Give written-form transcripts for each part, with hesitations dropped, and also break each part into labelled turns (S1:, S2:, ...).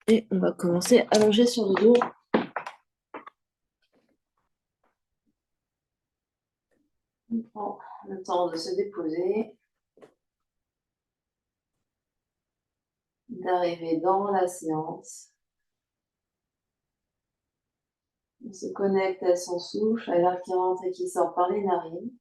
S1: Et on va commencer allongé sur le dos. On prend le temps de se déposer, d'arriver dans la séance. On se connecte à son souffle, à l'air qui rentre et qui sort par les narines.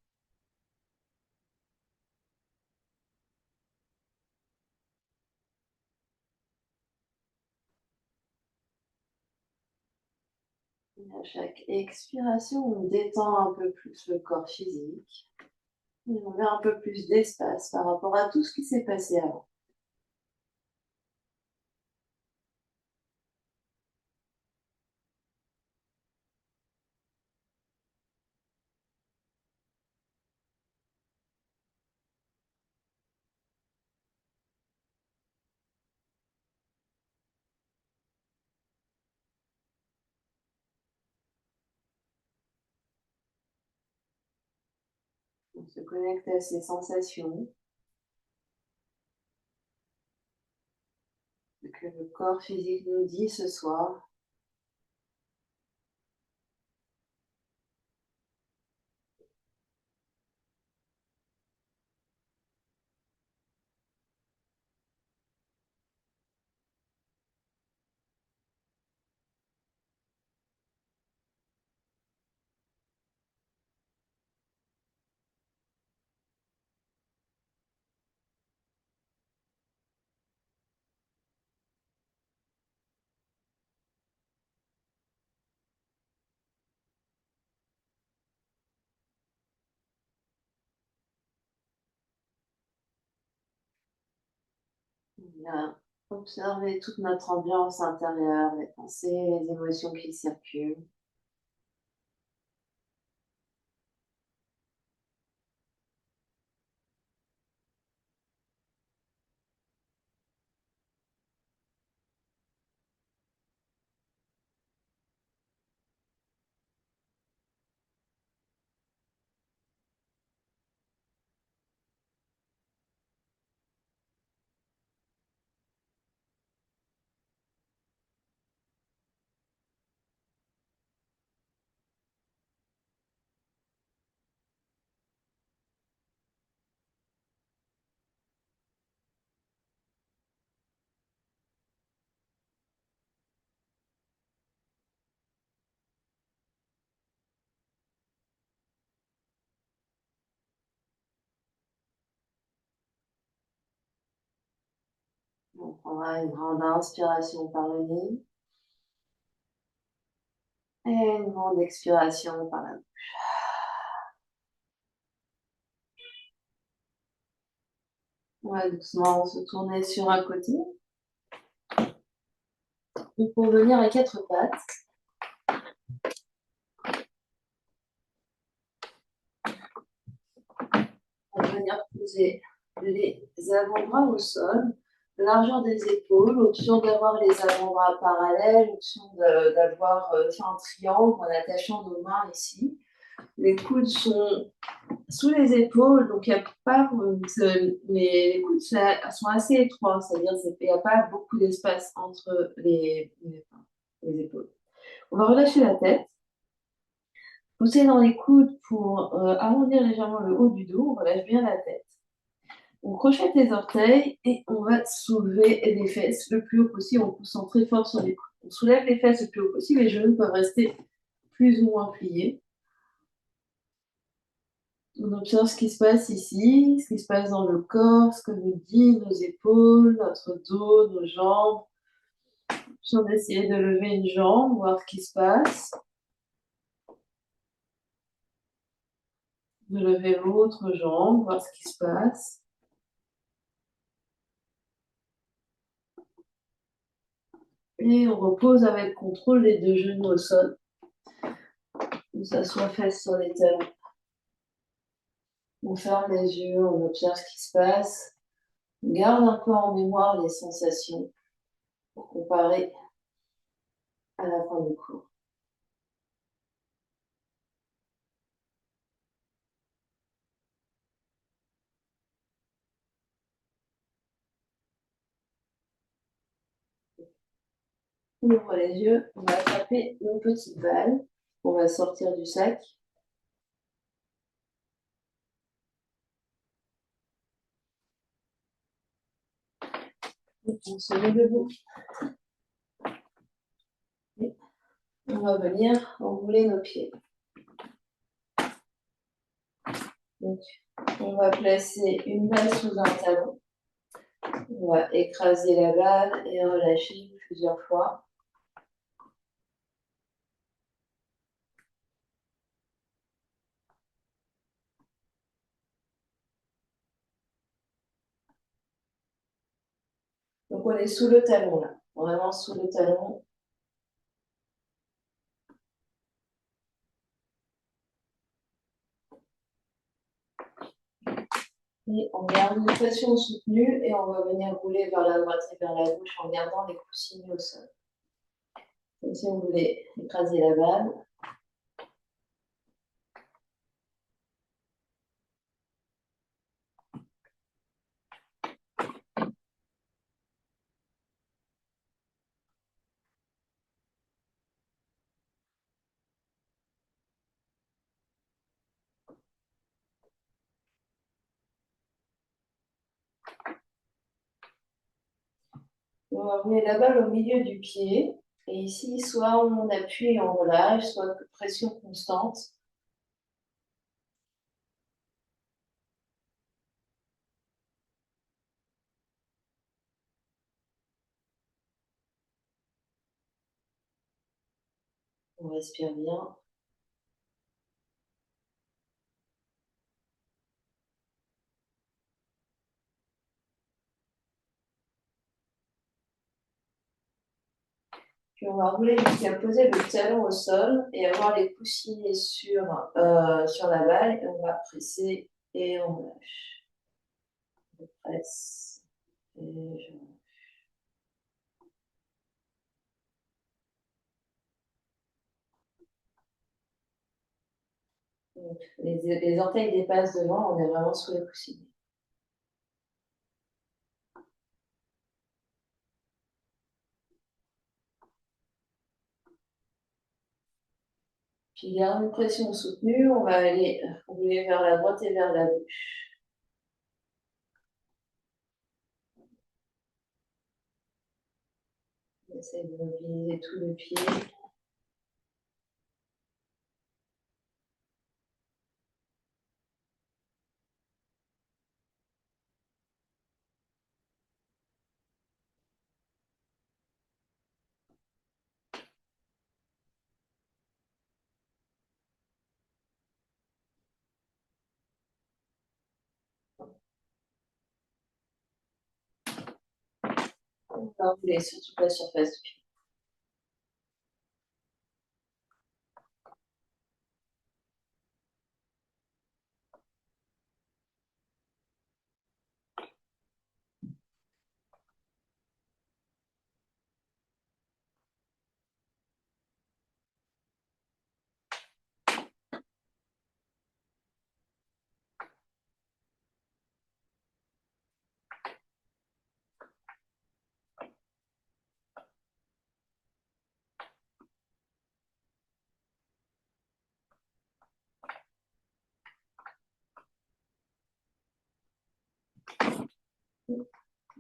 S1: Et à chaque expiration, on détend un peu plus le corps physique. Et on met un peu plus d'espace par rapport à tout ce qui s'est passé avant. On se connecte à ses sensations, ce que le corps physique nous dit ce soir. On a observé toute notre ambiance intérieure, les pensées, les émotions qui circulent. On prendra une grande inspiration par le nez et une grande expiration par la bouche. On va doucement se tourner sur un côté. Et pour venir à quatre pattes, on va venir poser les avant-bras au sol, largeur des épaules, option d'avoir les avant-bras parallèles, option d'avoir fait un triangle en attachant nos mains ici. Les coudes sont sous les épaules, donc il n'y a pas, mais les coudes sont assez étroits, c'est-à-dire qu'il n'y a pas beaucoup d'espace entre les épaules. On va relâcher la tête, pousser dans les coudes pour arrondir légèrement le haut du dos, on relâche bien la tête. On crochette les orteils et on va soulever les fesses le plus haut possible, on pousse très fort sur les coudes. On soulève les fesses le plus haut possible, les genoux peuvent rester plus ou moins pliés. On observe ce qui se passe ici, ce qui se passe dans le corps, ce que nous disent nos épaules, notre dos, nos jambes. On va essayer de lever une jambe, voir ce qui se passe. De lever l'autre jambe, voir ce qui se passe. Et on repose avec contrôle les deux genoux au sol. On s'assoit fesses sur les talons. On ferme les yeux, on observe ce qui se passe. On garde un peu en mémoire les sensations pour comparer à la fin du cours. On ouvre les yeux, on va attraper nos petites balles. On va sortir du sac. On se met debout. Et on va venir enrouler nos pieds. Donc, on va placer une balle sous un talon. On va écraser la balle et relâcher plusieurs fois. Donc, on est sous le talon là, vraiment sous le talon. Et on garde une pression soutenue et on va venir rouler vers la droite et vers la gauche en gardant les coussinets au sol. Comme si on voulait écraser la balle. On va rouler la balle au milieu du pied. Et ici, soit on appuie et on relâche, soit pression constante. On respire bien. Puis on va rouler jusqu'à poser le talon au sol et avoir les coussinets sur la balle. Et on va presser et on relâche. Je presse et je relâche. Donc, les orteils dépassent devant, on est vraiment sous les coussinets. Puis garde une pression soutenue, on va aller rouler vers la droite et vers la gauche. On essaie de mobiliser tout le pied. On va rouler sur toute la surface du pied.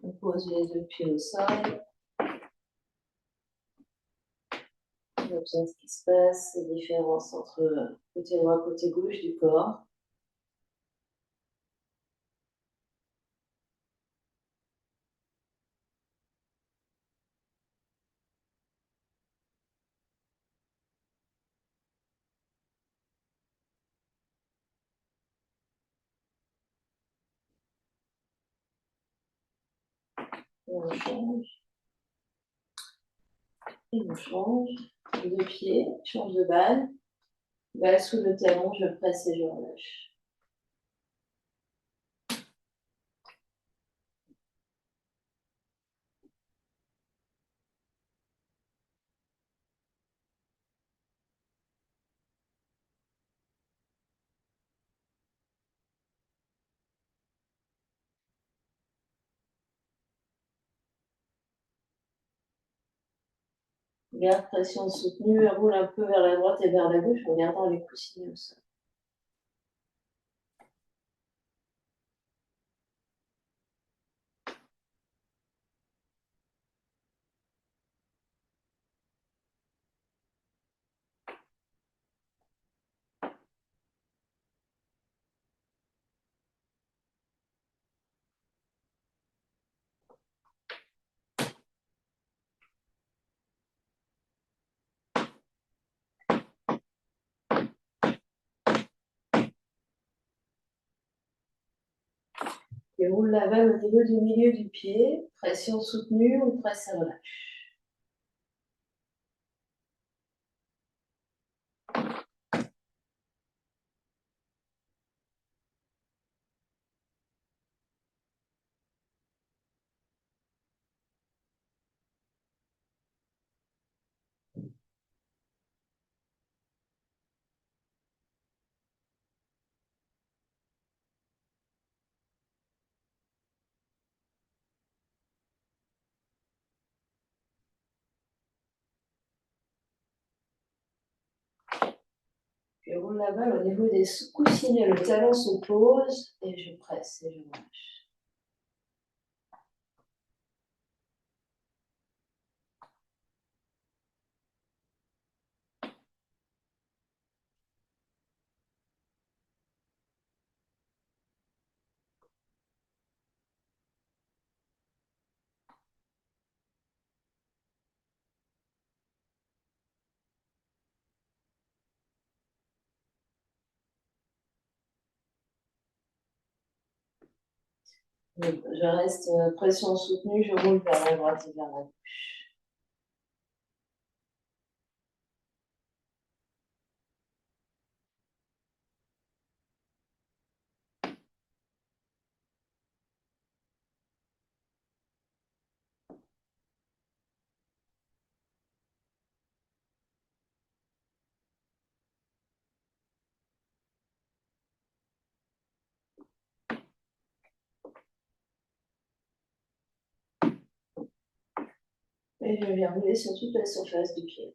S1: On pose les deux pieds au sol. On observe ce qui se passe, les différences entre côté droit et côté gauche du corps. Et on change. Et on change. Deux pieds, change de balle. Balle sous le talon, je presse et je relâche. Garde pression soutenue, roule un peu vers la droite et vers la gauche en gardant les coussinets au sol. Et roule la balle au niveau du milieu du pied, pression soutenue ou presse à relâche. Je roule la balle au niveau des coussinets, le talon se pose et je presse et je relâche. Je reste pression soutenue, je roule vers la droite et vers la gauche. Et je viens rouler sur toute la surface du pied.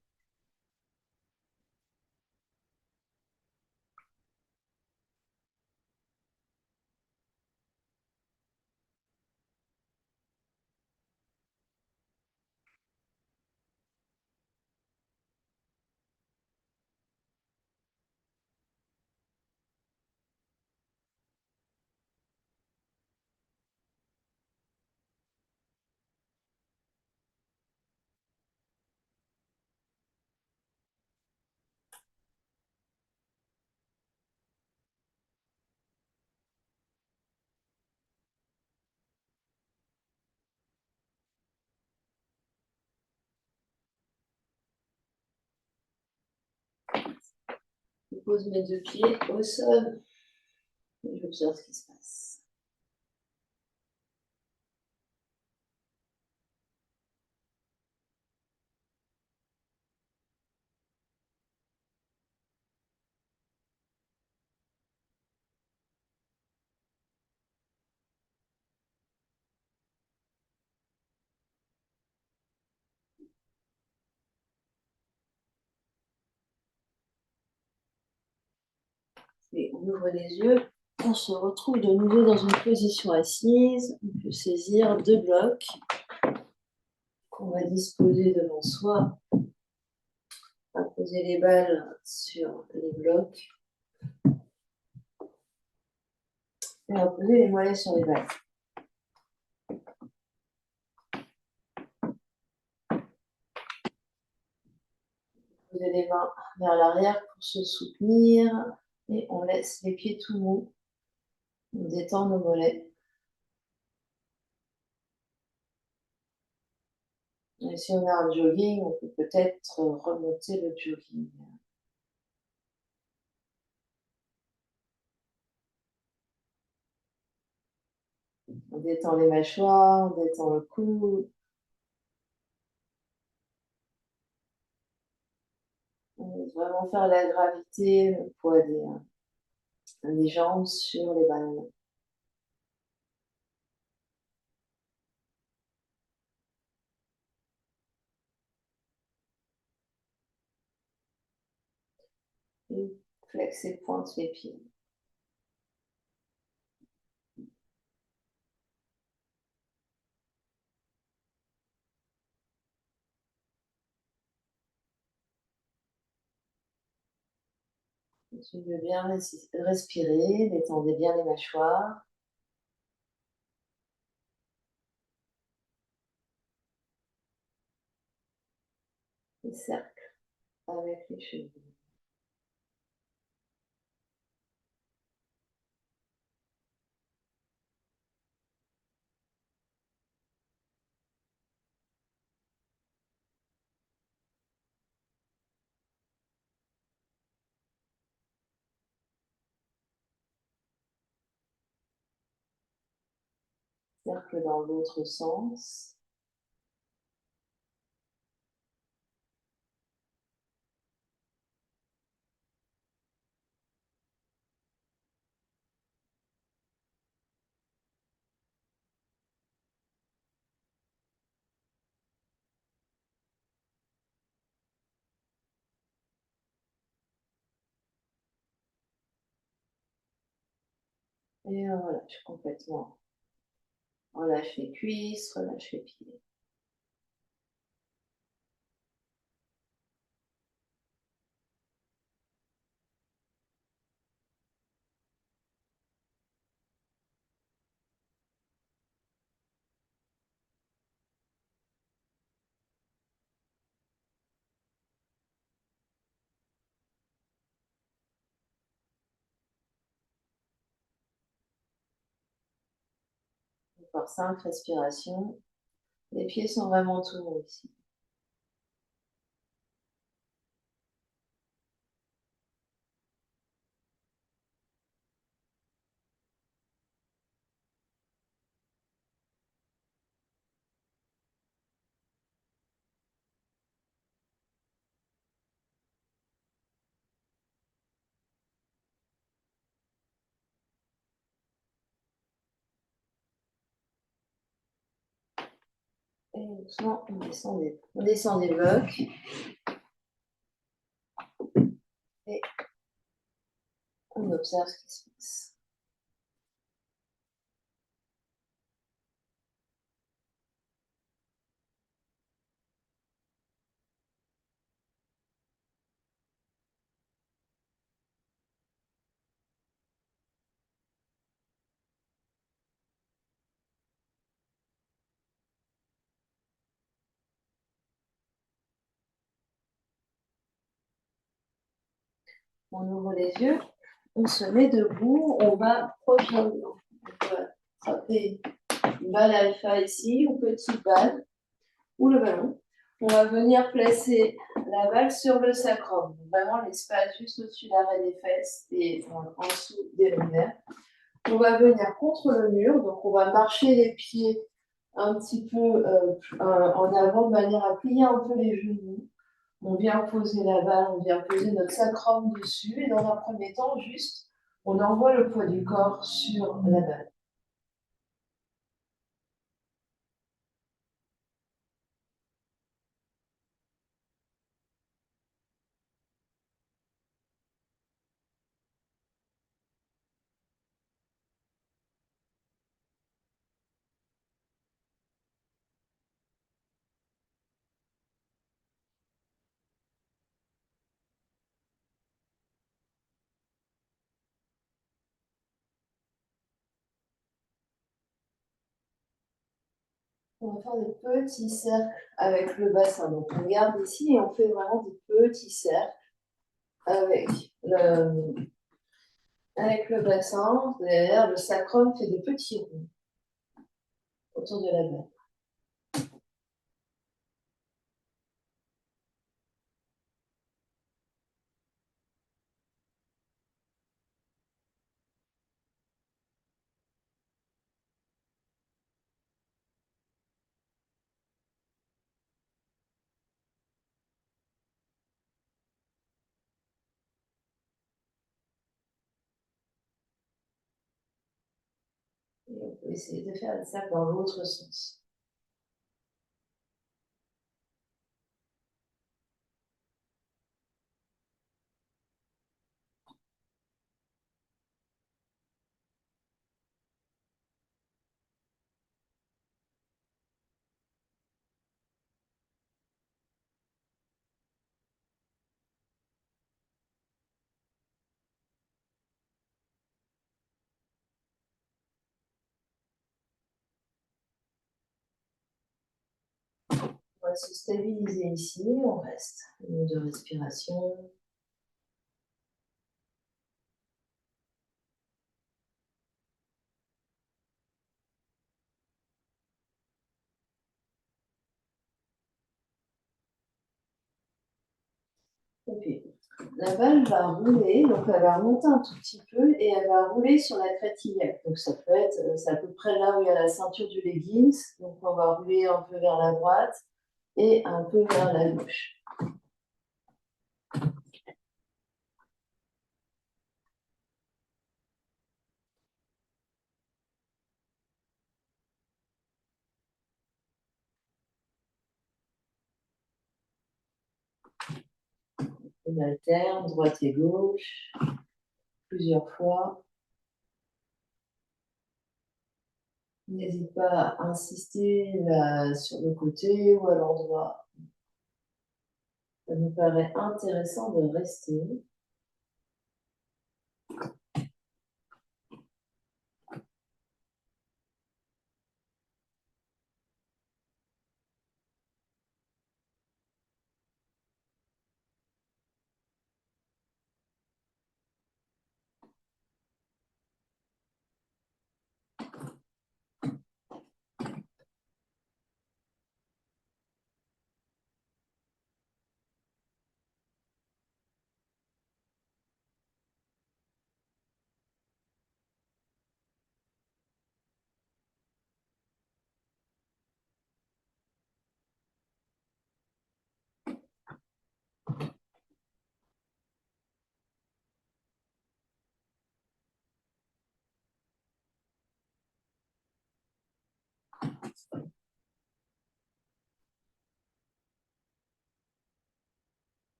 S1: Je pose mes deux pieds au sol et j'observe ce qui se passe. Et on ouvre les yeux, on se retrouve de nouveau dans une position assise. On peut saisir deux blocs qu'on va disposer devant soi. On va poser les balles sur les blocs. Et on va poser les mollets sur les balles. Poser les mains vers l'arrière pour se soutenir. Et on laisse les pieds tout mous. On détend nos mollets. Et si on a un jogging, on peut peut-être remonter le jogging. On détend les mâchoires, on détend le cou. On va vraiment faire la gravité, le poids des jambes sur les balles. Et flex et pointe les pieds. Tu veux bien respirer, détendez bien les mâchoires. Et cercle avec les cheveux. Cercle dans l'autre sens. Et on relâche complètement. Relâche les cuisses, relâche les pieds. Encore 5 respirations. Les pieds sont vraiment tout longs ici. Et doucement, on descend des blocs. Et on observe ce qui se passe. On ouvre les yeux, on se met debout, on va proche d'un mur. On va attraper une balle alpha ici, ou petite balle, ou le ballon. On va venir placer la balle sur le sacrum, vraiment l'espace juste au-dessus de l'arrêt des fesses et en dessous des lunaires. On va venir contre le mur, donc on va marcher les pieds un petit peu en avant de manière à plier un peu les genoux. On vient poser la balle, on vient poser notre sacrum dessus et dans un premier temps, juste, on envoie le poids du corps sur la balle. On va faire des petits cercles avec le bassin. Donc on garde ici et on fait vraiment des petits cercles avec le bassin. Derrière, le sacrum fait des petits ronds autour de la balle. Et on peut essayer de faire des cercles dans l'autre sens. va se stabiliser ici, on reste. Une de respiration. Et puis, la balle va rouler, donc elle va remonter un tout petit peu et elle va rouler sur la crête iliaque. Donc ça peut être, c'est à peu près là où il y a la ceinture du leggings. Donc on va rouler un peu vers la droite et un peu vers la gauche. On alterne droite et gauche plusieurs fois. N'hésite pas à insister là, sur le côté ou à l'endroit. Ça nous paraît intéressant de rester.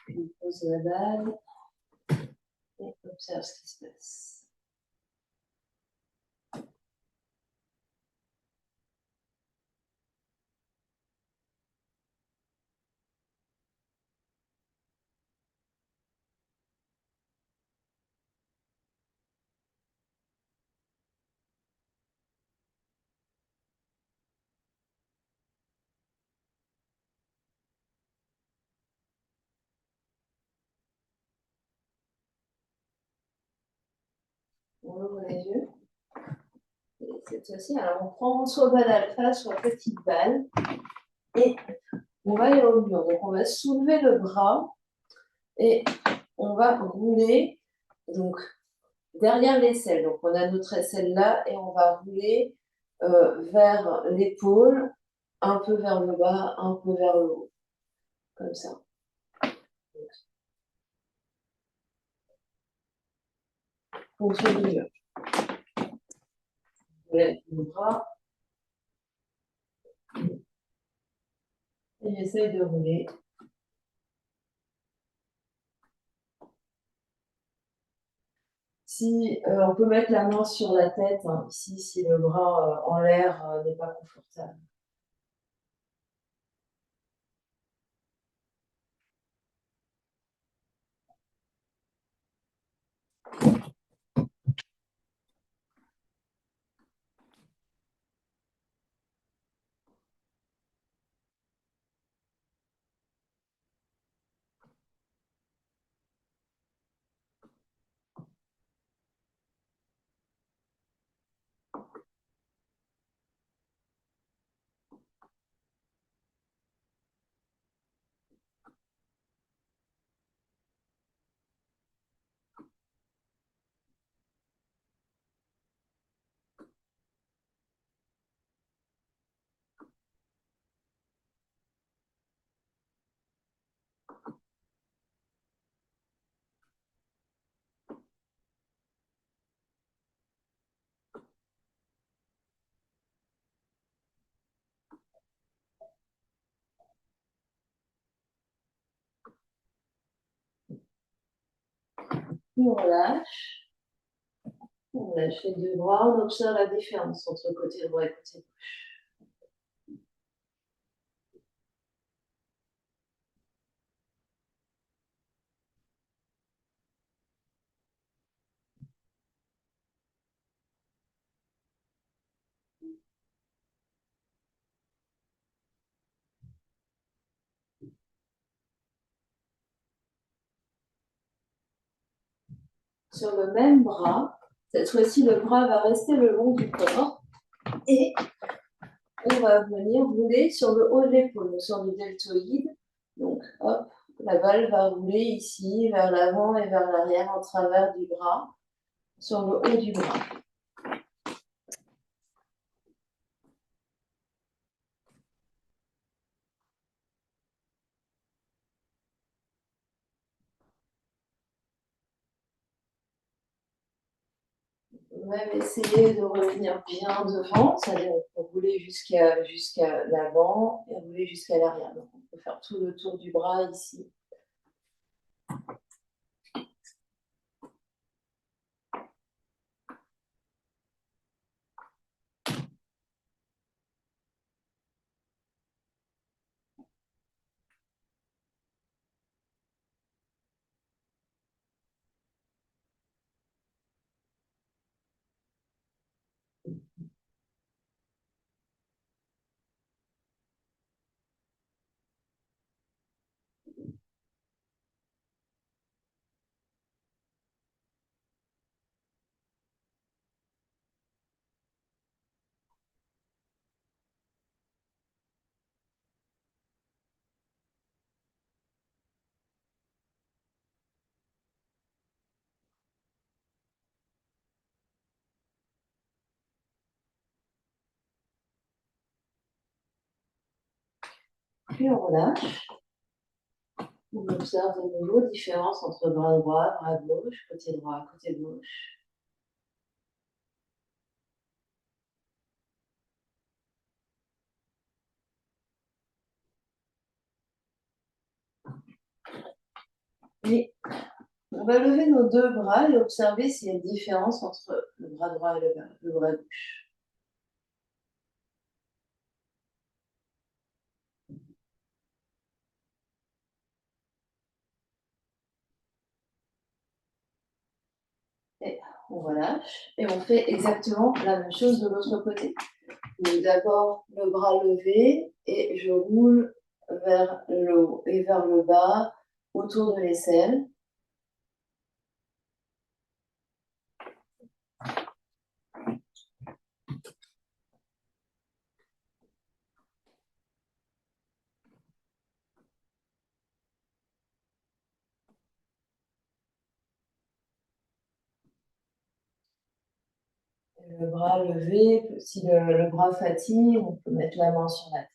S1: On pose la balle et observe ce qui se passe. On ouvre les yeux. Et cette fois-ci, alors on prend soit balle alpha, soit petite balle. Et on va aller au mur. Donc on va soulever le bras et on va rouler donc, derrière l'aisselle. Donc on a notre aisselle là et on va rouler vers l'épaule, un peu vers le bas, un peu vers le haut. Comme ça. Contre le mur. On lève le bras. Et j'essaye de rouler. Si on peut mettre la main sur la tête, hein, ici, si le bras en l'air n'est pas confortable. Puis on lâche les deux bras, on observe la différence entre côté droit et côté gauche. sur le même bras. Cette fois-ci, le bras va rester le long du corps et on va venir rouler sur le haut de l'épaule, sur le deltoïde. Donc, hop, la balle va rouler ici, vers l'avant et vers l'arrière, en travers du bras, sur le haut du bras. On va même essayer de revenir bien devant, c'est-à-dire on peut rouler jusqu'à l'avant et rouler jusqu'à l'arrière. Donc, on peut faire tout le tour du bras ici. Puis on relâche. On observe de nouveau différence entre bras droit, bras gauche, côté droit, côté gauche. Et on va lever nos deux bras et observer s'il y a une différence entre le bras droit et le bras gauche. Et on relâche et on fait exactement la même chose de l'autre côté. Donc d'abord le bras levé et je roule vers le haut et vers le bas autour de l'aisselle. Le bras levé, si le bras fatigue, on peut mettre la main sur la tête.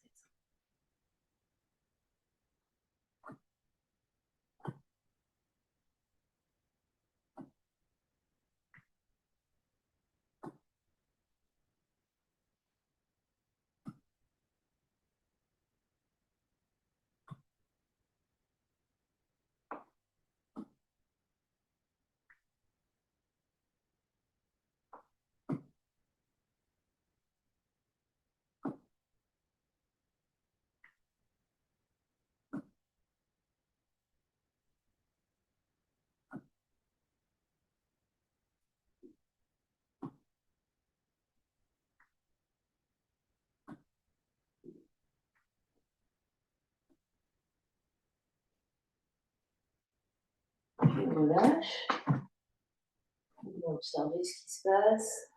S1: On relâche. On va observer ce qui se passe.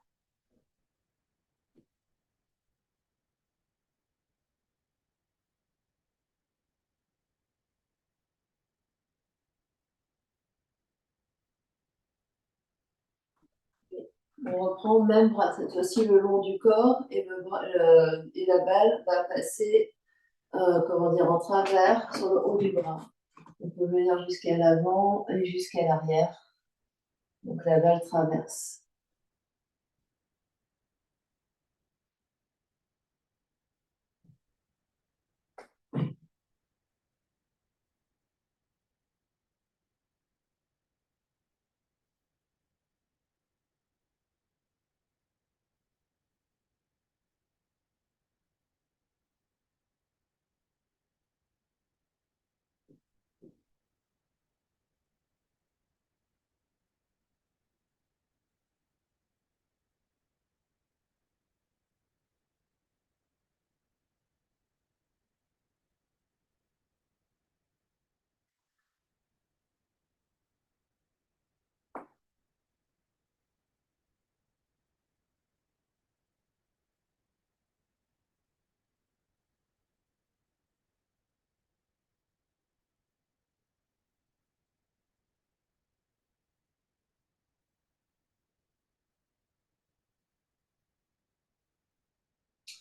S1: On reprend le même bras, cette fois-ci le long du corps, et, et la balle va passer comment dire, en travers sur le haut du bras. On peut venir jusqu'à l'avant et jusqu'à l'arrière. Donc la balle traverse.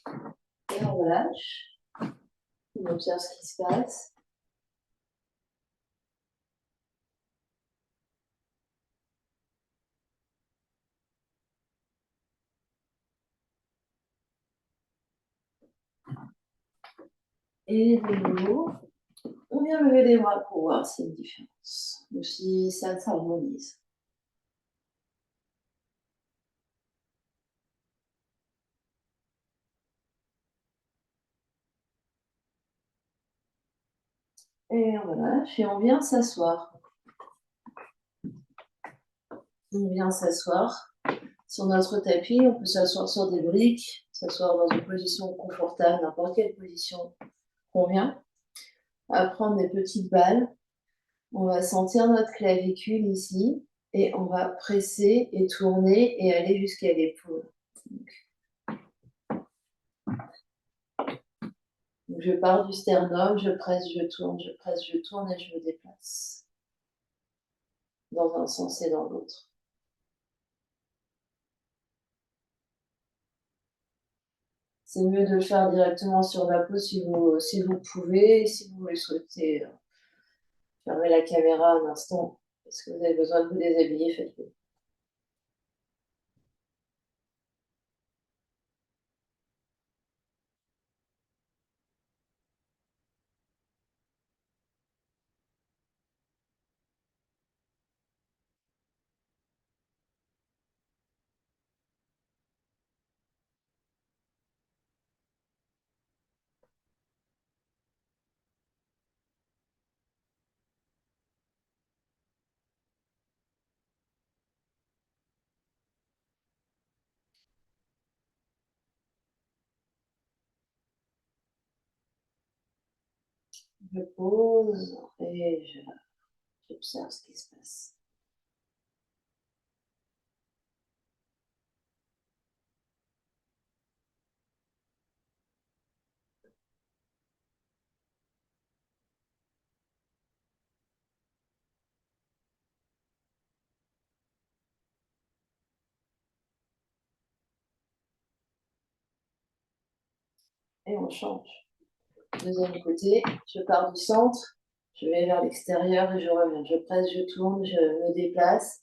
S1: Et on relâche. On observe ce qui se passe. Et de nouveau, on vient lever les bras pour voir s'il y a une différence ou si ça s'harmonise. Et on relâche et on vient s'asseoir. On vient s'asseoir sur notre tapis. On peut s'asseoir sur des briques, s'asseoir dans une position confortable, n'importe quelle position convient. À prendre des petites balles. On va sentir notre clavicule ici et on va presser et tourner et aller jusqu'à l'épaule. Donc, je pars du sternum, je presse, je tourne, je presse, je tourne et je me déplace dans un sens et dans l'autre. C'est mieux de le faire directement sur la peau si vous pouvez. Si vous le souhaitez, fermez la caméra un instant parce que vous avez besoin de vous déshabiller, faites-le. Je pose et j'observe ce qui se passe. Et on change. Deuxième côté, je pars du centre, je vais vers l'extérieur et je reviens. Je presse, je tourne, je me déplace.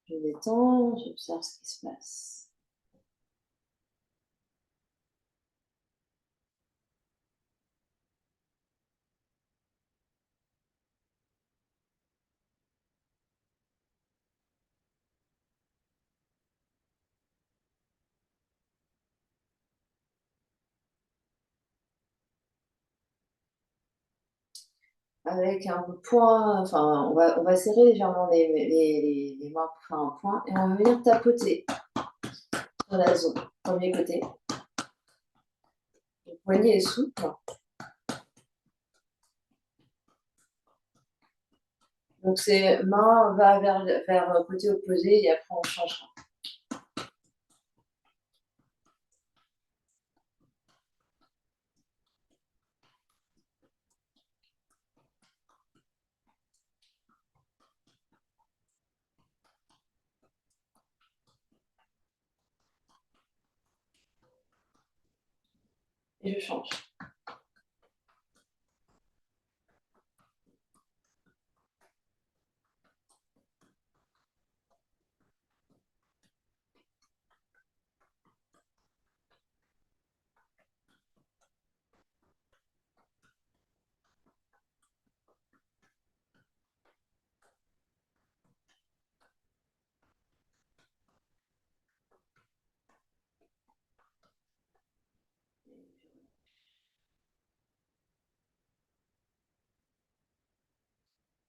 S1: Je détends, j'observe ce qui se passe. Avec un point, enfin, on va serrer légèrement les mains pour faire un point et on va venir tapoter sur la zone. Premier côté. Le poignet est souple. Donc, c'est main va vers le côté opposé et après on changera. Et je change.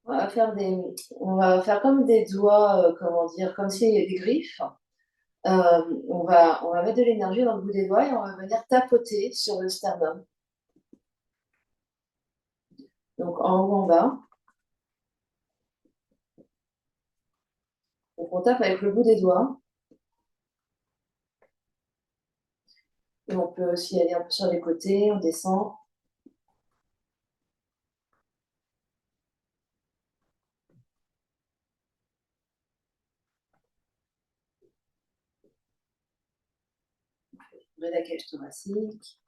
S1: on va faire comme des doigts, comment dire, comme s'il y avait des griffes. On va mettre de l'énergie dans le bout des doigts et on va venir tapoter sur le sternum. Donc en haut, en bas. Donc on tape avec le bout des doigts. Et on peut aussi aller un peu sur les côtés, on descend. On met la cage thoracique.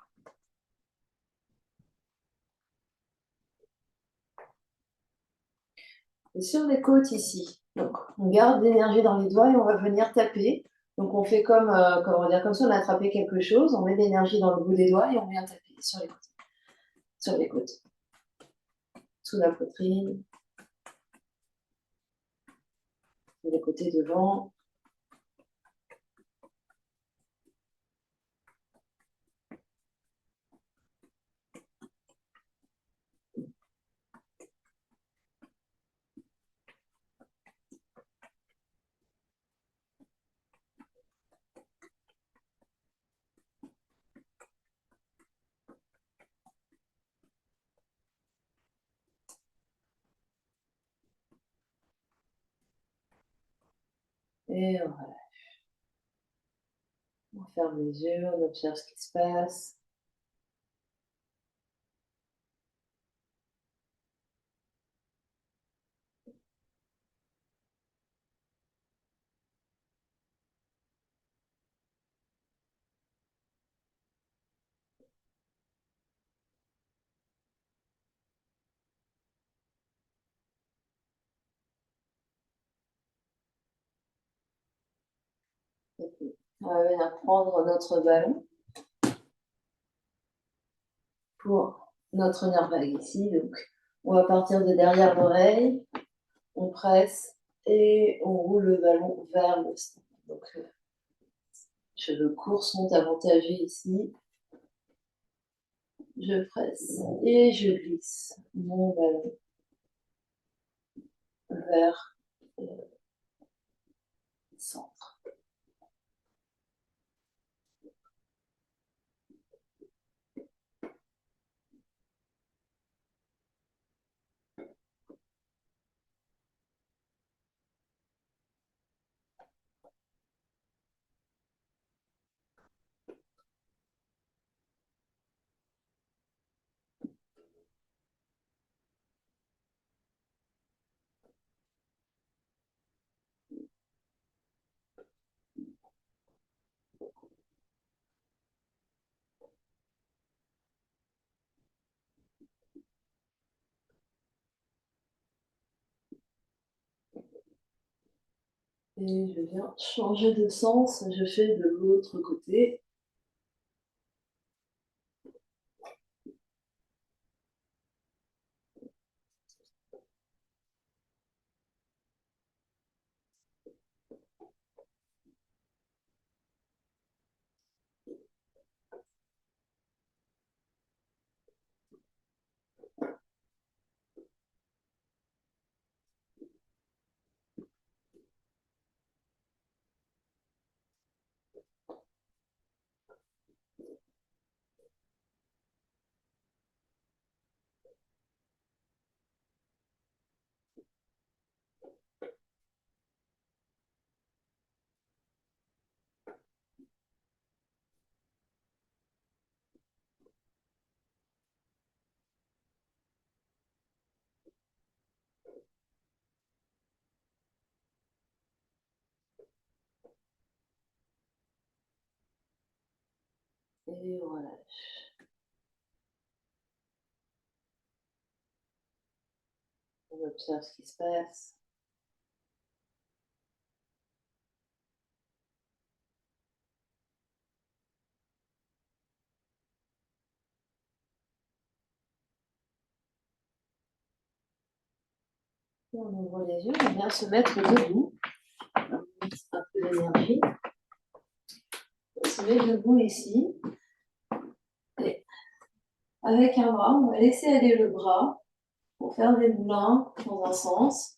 S1: Et sur les côtes ici, donc on garde l'énergie dans les doigts et on va venir taper. Donc on fait comment dire, comme si on a attrapé quelque chose, on met l'énergie dans le bout des doigts et on vient taper sur les côtés. Sur les côtes. Sous la poitrine. Sur les côtés devant. Et voilà. On ferme les yeux, on observe ce qui se passe. On va venir prendre notre ballon pour notre nerf vague ici. Donc, on va partir de derrière l'oreille, on presse et on roule le ballon vers le sternum. Donc, cheveux courts sont avantagés ici. Je presse et je glisse mon ballon vers le centre. Et je viens changer de sens, je fais de l'autre côté. Et voilà. On observe ce qui se passe. On ouvre les yeux, on vient se mettre debout. Un peu d'énergie. On se met debout ici. Et avec un bras, on va laisser aller le bras. pour faire des moulins dans un sens.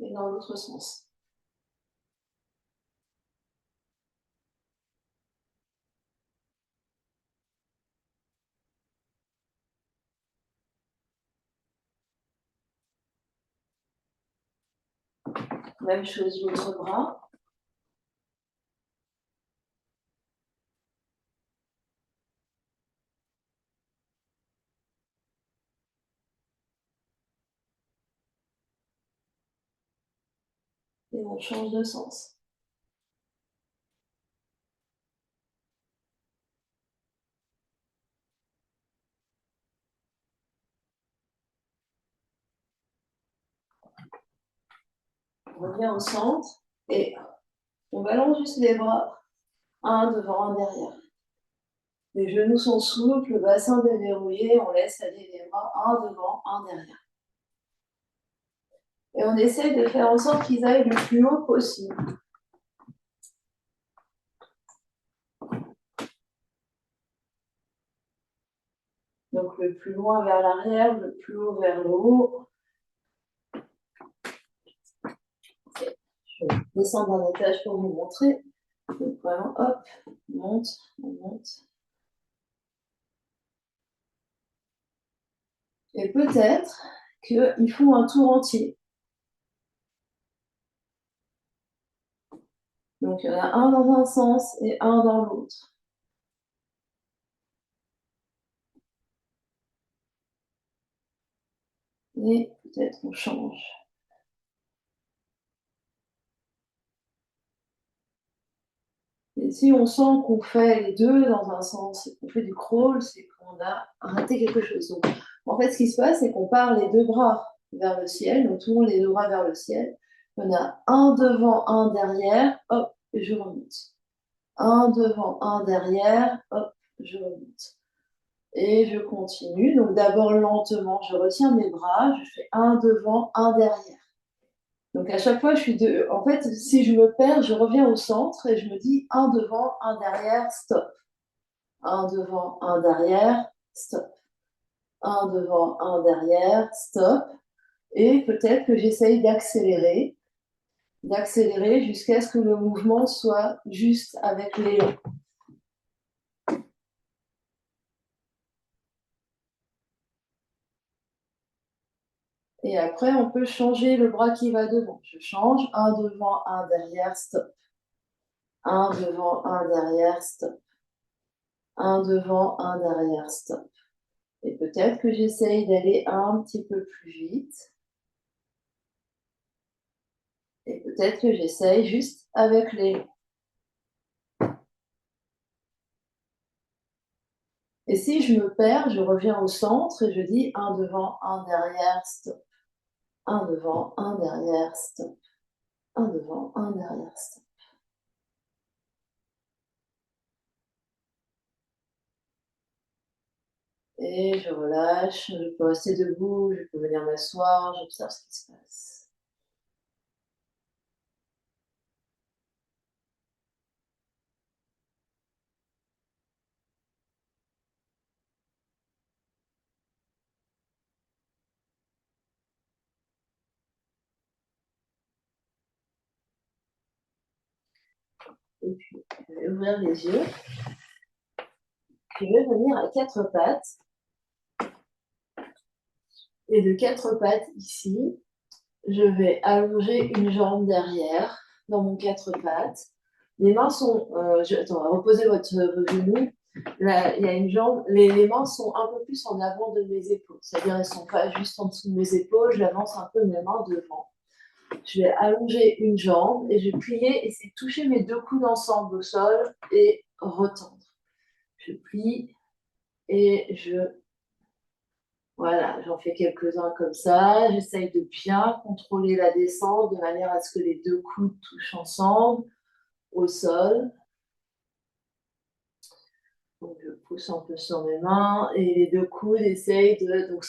S1: Et dans l'autre sens. Même chose l'autre bras. Et on change de sens. On revient au centre et on balance juste les bras, un devant, un derrière. Les genoux sont souples, le bassin déverrouillé, on laisse aller les bras, un devant, un derrière. Et on essaie de faire en sorte qu'ils aillent le plus haut possible. Donc le plus loin vers l'arrière, le plus haut vers le haut. Je vais descendre un étage pour vous montrer. Donc vraiment, hop, on monte, on monte. Et peut-être qu'ils font un tour entier. Donc il y en a un dans un sens et un dans l'autre. Et peut-être on change. Et si on sent qu'on fait les deux dans un sens et qu'on fait du crawl, c'est qu'on a raté quelque chose. Donc, en fait, ce qui se passe, c'est qu'on part les deux bras vers le ciel, donc tout le monde les deux bras vers le ciel. On a un devant, un derrière, hop, je remonte. Un devant, un derrière, hop, je remonte. Et je continue. Donc d'abord lentement, je retiens mes bras, je fais un devant, un derrière. Donc à chaque fois, je suis de. En fait, si je me perds, je reviens au centre et je me dis un devant, un derrière, stop. Un devant, un derrière, stop. Un devant, un derrière, stop. Et peut-être que j'essaye d'accélérer jusqu'à ce que le mouvement soit juste avec l'élan. Et après, on peut changer le bras qui va devant. Je change, un devant, un derrière, stop. Un devant, un derrière, stop. Un devant, un derrière, stop. Et peut-être que j'essaye d'aller un petit peu plus vite. Et peut-être que j'essaye juste avec les... Et si je me perds, je reviens au centre et je dis un devant, un derrière, stop. Un devant, un derrière, stop. Un devant, un derrière, stop. Et je relâche, je peux rester debout, je peux venir m'asseoir, j'observe ce qui se passe. Et puis, je vais ouvrir les yeux. Je vais venir à quatre pattes. Et de quatre pattes ici, je vais allonger une jambe derrière dans mon quatre pattes. Les mains sont... attends, reposez votre genou. Là, il y a une jambe. Les mains sont un peu plus en avant de mes épaules. C'est-à-dire, elles ne sont pas juste en dessous de mes épaules. J'avance un peu mes mains devant. Je vais allonger une jambe et je vais plier et c'est toucher mes deux coudes ensemble au sol et retendre. Je plie et je... Voilà, j'en fais quelques-uns comme ça. J'essaye de bien contrôler la descente de manière à ce que les deux coudes touchent ensemble au sol. Donc, je pousse un peu sur mes mains et les deux coudes essayent de... Donc,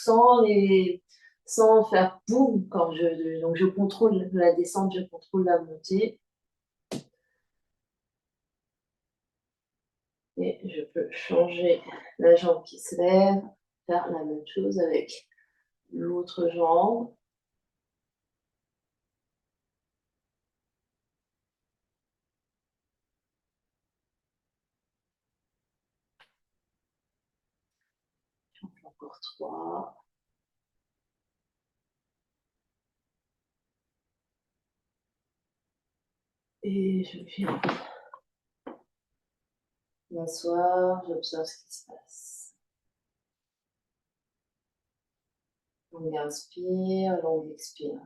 S1: sans faire boum, donc je contrôle la descente, je contrôle la montée. Et je peux changer la jambe qui se lève, faire la même chose avec l'autre jambe. J'en fais encore 3. Et je viens m'asseoir, j'observe ce qui se passe. Longue inspire, longue expire.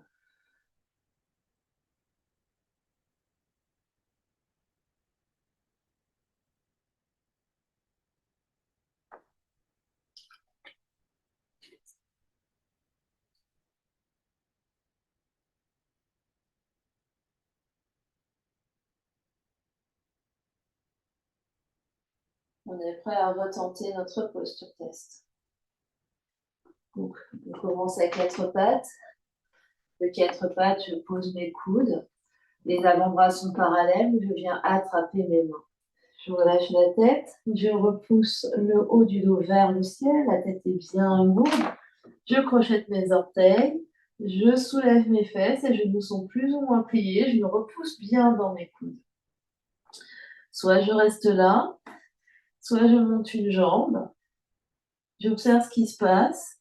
S1: On est prêt à retenter notre posture test. Donc, on commence à 4 pattes. De 4 pattes, je pose mes coudes. Les avant-bras sont parallèles. Je viens attraper mes mains. Je relâche la tête. Je repousse le haut du dos vers le ciel. La tête est bien lourde. Je crochette mes orteils. Je soulève mes fesses. Les genoux sont plus ou moins pliés. Je me repousse bien dans mes coudes. Soit je reste là, soit je monte une jambe. J'observe ce qui se passe.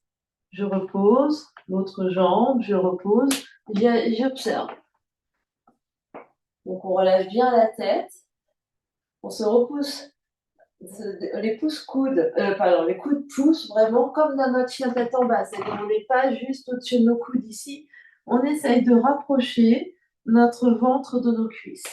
S1: Je repose. L'autre jambe, je repose. J'observe. Donc on relâche bien la tête. On se repousse les les coudes poussent vraiment comme dans notre chien tête en bas. C'est-à-dire qu'on n'est pas juste au-dessus de nos coudes ici. On essaye de rapprocher notre ventre de nos cuisses.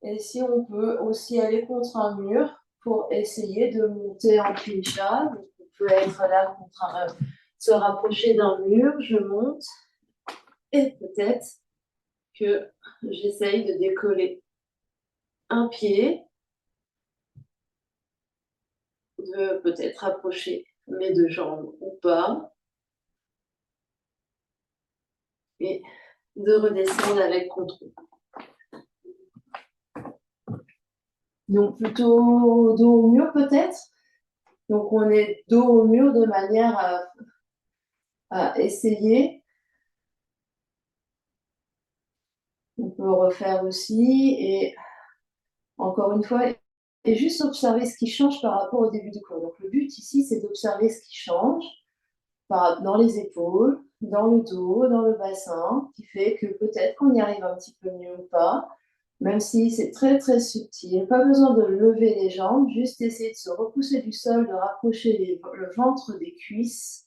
S1: Et si on peut aussi aller contre un mur pour essayer de monter en clincha. Donc on peut être là contre se rapprocher d'un mur, je monte et peut-être que j'essaye de décoller un pied, de peut-être rapprocher mes 2 jambes ou pas, et de redescendre avec contrôle. Donc plutôt dos au mur peut-être. Donc on est dos au mur de manière à essayer. On peut refaire aussi et encore une fois, et juste observer ce qui change par rapport au début du cours. Donc le but ici, c'est d'observer ce qui change dans les épaules, dans le dos, dans le bassin, qui fait que peut-être qu'on y arrive un petit peu mieux ou pas, même si c'est très très subtil. Pas besoin de lever les jambes, juste essayer de se repousser du sol, de rapprocher le ventre des cuisses.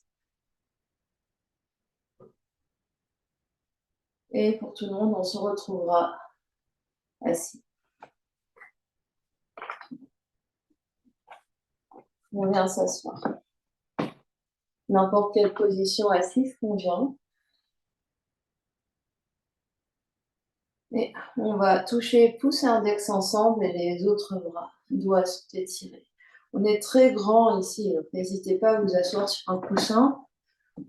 S1: Et pour tout le monde, on se retrouvera assis. On vient s'asseoir. N'importe quelle position assise convient. Et on va toucher pouce et index ensemble et les autres bras doigts étirés. On est très grand ici, donc n'hésitez pas à vous asseoir sur un coussin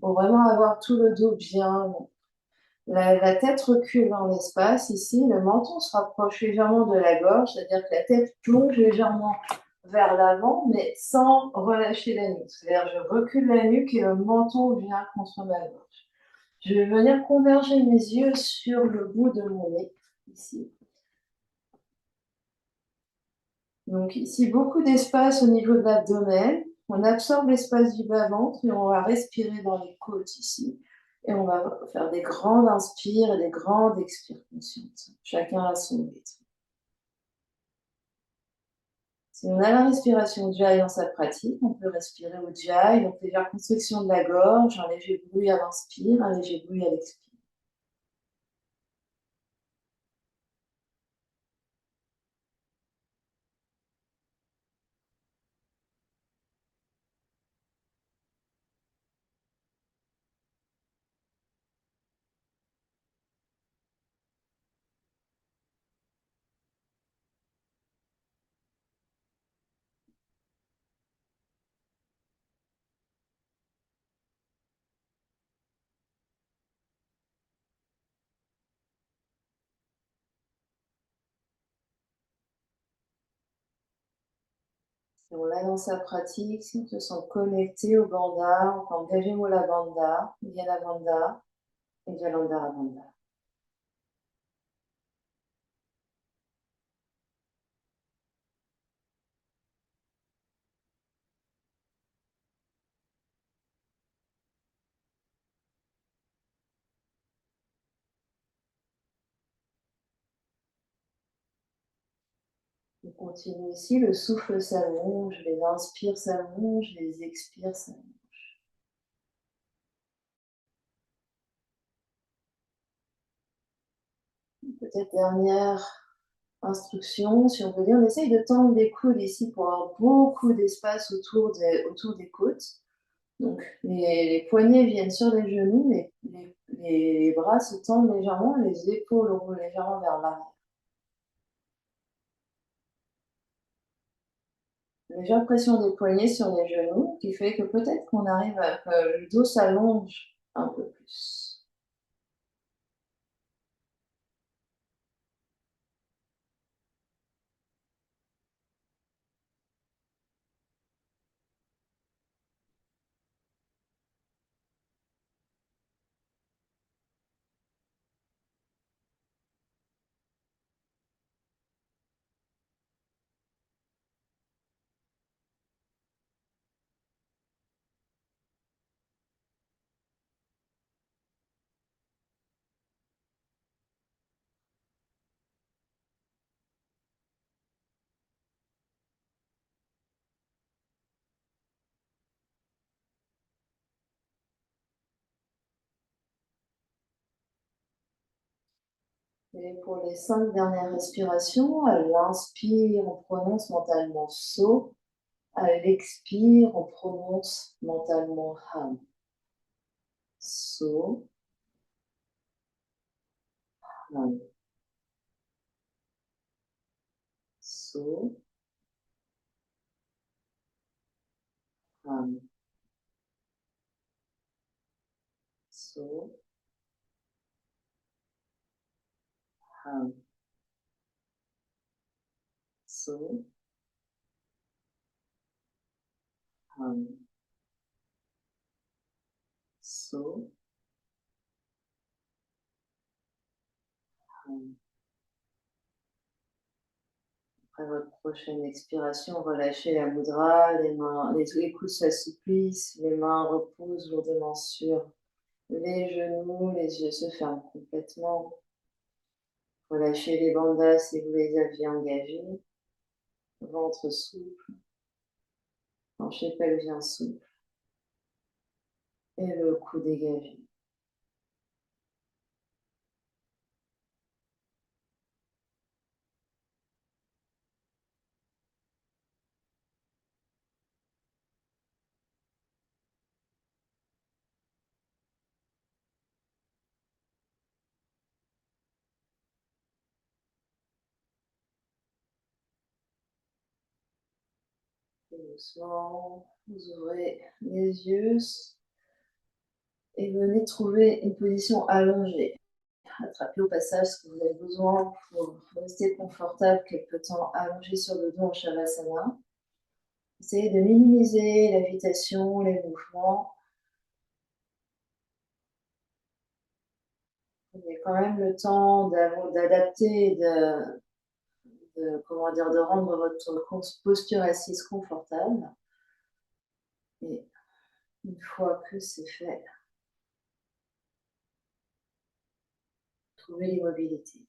S1: pour vraiment avoir tout le dos bien. La tête recule dans l'espace ici, le menton se rapproche légèrement de la gorge, c'est-à-dire que la tête plonge légèrement vers l'avant, mais sans relâcher la nuque. C'est-à-dire je recule la nuque et le menton vient contre ma gorge. Je vais venir converger mes yeux sur le bout de mon nez, ici. Donc ici, beaucoup d'espace au niveau de l'abdomen. On absorbe l'espace du bas-ventre et on va respirer dans les côtes ici. Et on va faire des grandes inspires et des grandes expires conscientes. Chacun à son rythme. Si on a la respiration Ujjayi dans sa pratique, on peut respirer Ujjayi, donc la construction de la gorge, un léger bruit à l'inspire, un léger bruit à l'expire. Et on l'a dans sa pratique, si on se sent connecté au bandha, on peut engager Mula Bandha, Uddiyana Bandha et Jalandhara Bandha. On continue ici, le souffle s'allonge, les inspires s'allongent, les expires s'allongent. Peut-être dernière instruction, si on peut dire, on essaye de tendre les coudes ici pour avoir beaucoup d'espace autour des côtes. Donc les poignets viennent sur les genoux, les bras se tendent légèrement, les épaules roulent légèrement vers l'arrière. Légère pression des poignets sur les genoux qui fait que peut-être qu'on arrive à que le dos s'allonge un peu plus. Et pour les 5 dernières respirations, à l'inspire, on prononce mentalement So. À l'expire, on prononce mentalement Ham. So, Ham. So, Ham. So, Ham. So, Ham. So, Ham. Après votre prochaine expiration, relâchez la mudra, les coudes s'assouplissent, les mains reposent lourdement sur les genoux, les yeux se ferment complètement. Relâchez les bandhas si vous les aviez engagés. Ventre souple, plancher pelvien souple et le cou dégagé. Et doucement, vous ouvrez les yeux et venez trouver une position allongée. Attrapez au passage ce que vous avez besoin pour rester confortable quelque temps allongé sur le dos en Shavasana. Essayez de minimiser l'agitation, les mouvements. Prenez quand même le temps d'adapter, comment dire, de rendre votre posture assise confortable. Et une fois que c'est fait, trouvez l'immobilité.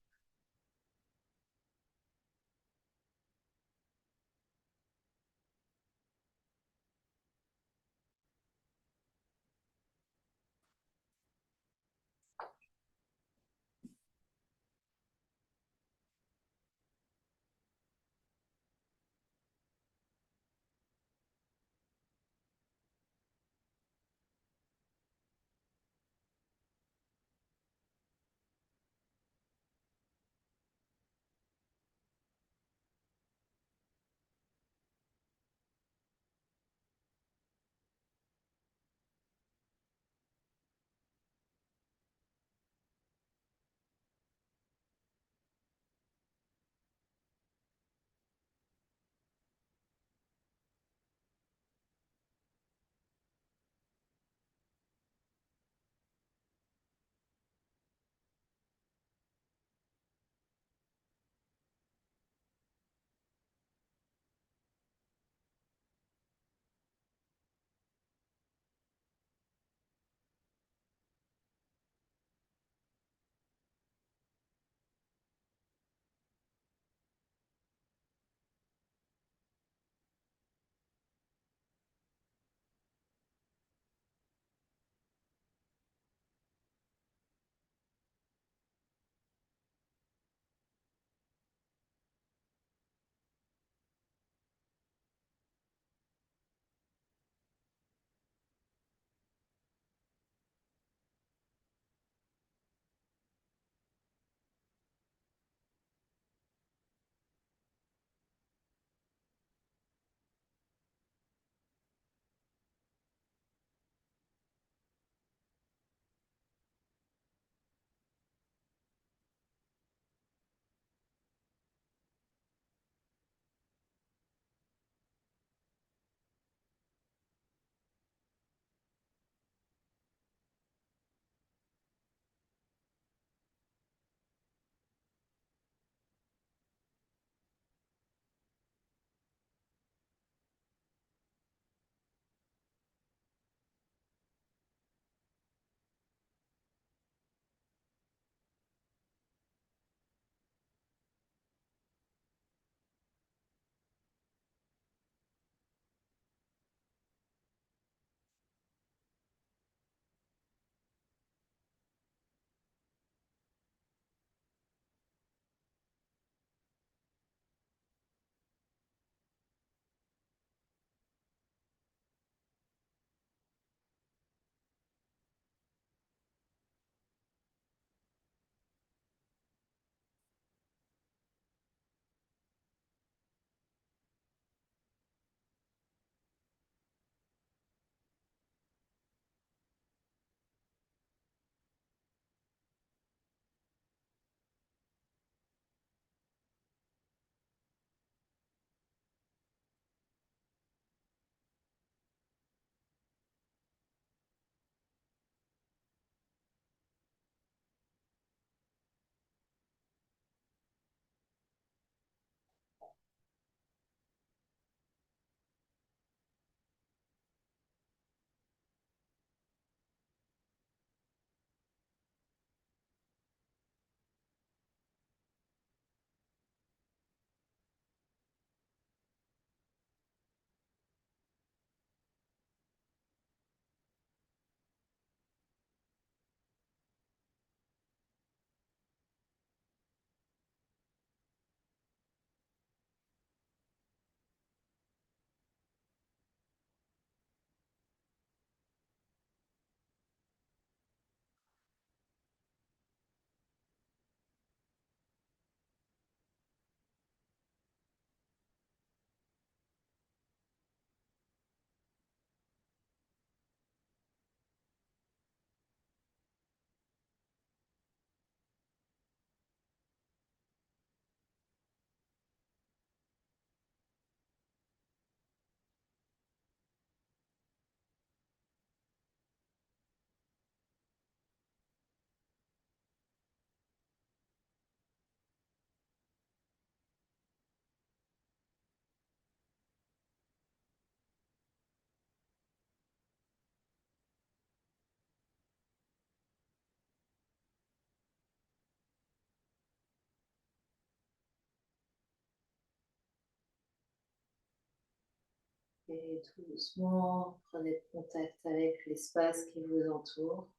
S1: Et tout doucement, prenez contact avec l'espace qui vous entoure.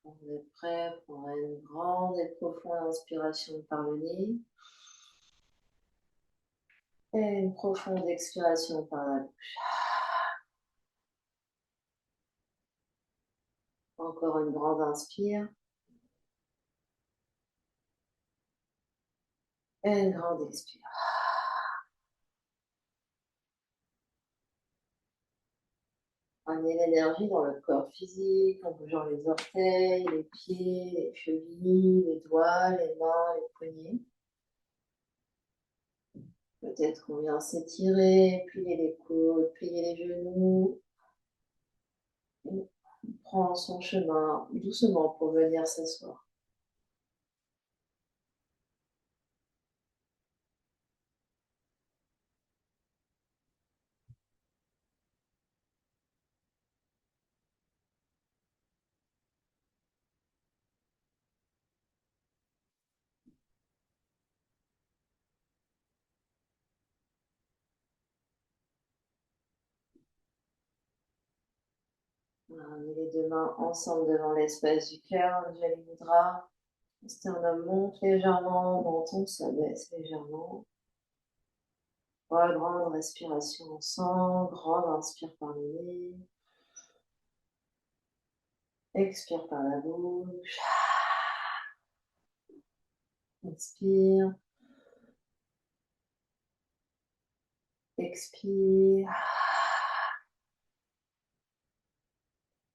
S1: Quand vous êtes prêt, prendrez une grande et profonde inspiration par le nez. Et une profonde expiration par la bouche. Encore une grande inspire. Et une grande expire. Prenez l'énergie dans le corps physique en bougeant les orteils, les pieds, les chevilles, les doigts, les mains, les poignets. Peut-être qu'on vient s'étirer, plier les coudes, plier les genoux. Et on prend son chemin doucement pour venir s'asseoir. Voilà, on met les deux mains ensemble devant l'espace du cœur, Anjali Mudra. Le sternum monte légèrement, menton s'abaisse légèrement. 3 grandes respirations ensemble. Grande inspire par le nez. Expire par la bouche. Inspire. Expire.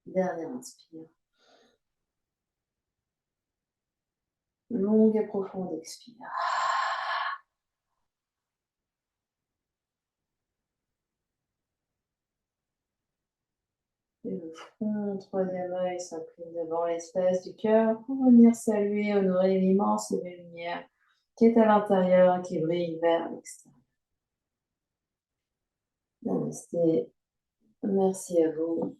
S1: Dernière inspire. Longue et profonde expire. Et le front, troisième œil s'incline devant l'espace du cœur pour venir saluer, honorer l'immense et belle lumière qui est à l'intérieur et qui brille vers l'extérieur. Namasté. Merci à vous.